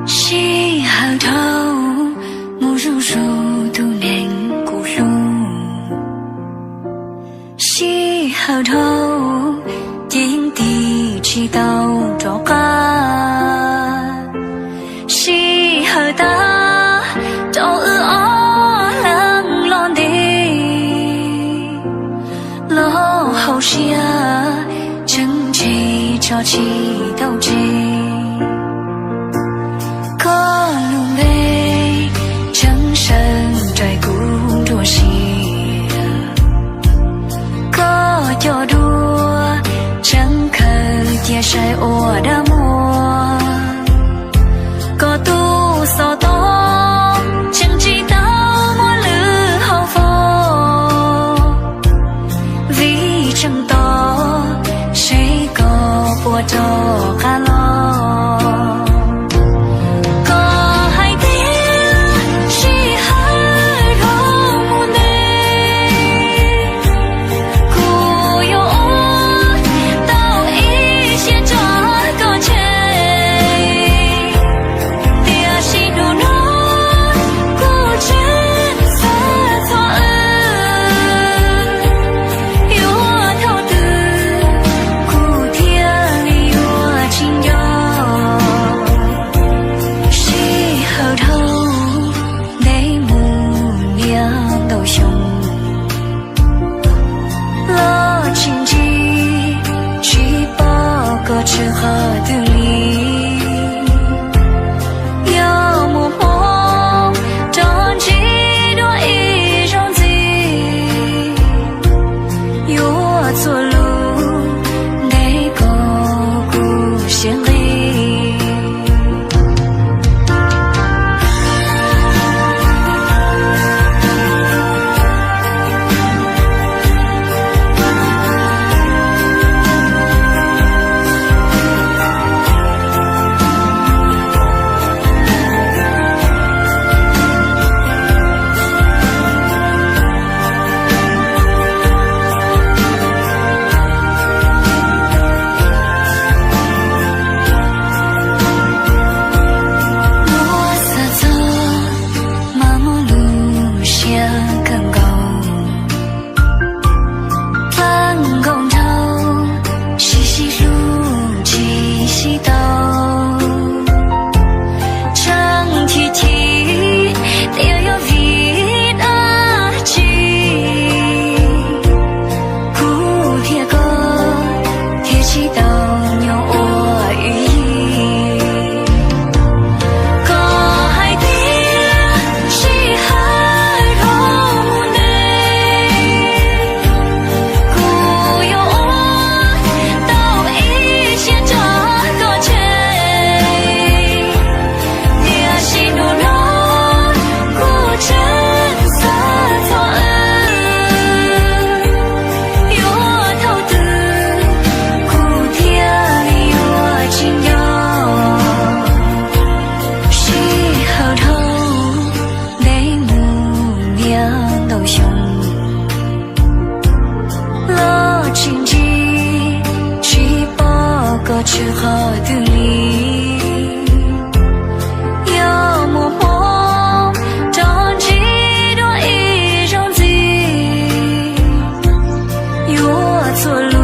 西河头，木如树都能古树。西河头，天地起到着干。西河大，都哦冷冷的，老好些，正气朝气都气。cho đua chẳng khờ chia sẻ ủa đã mua có tu sao to chẳng chỉ tao mua lư hậu phô vì chẳng to sẽ có bùa cho cả lo吃喝的里，要么梦，长几多一种子，有错路，得个故乡里。吃喝的里，要么梦，长几多一种子，有错路。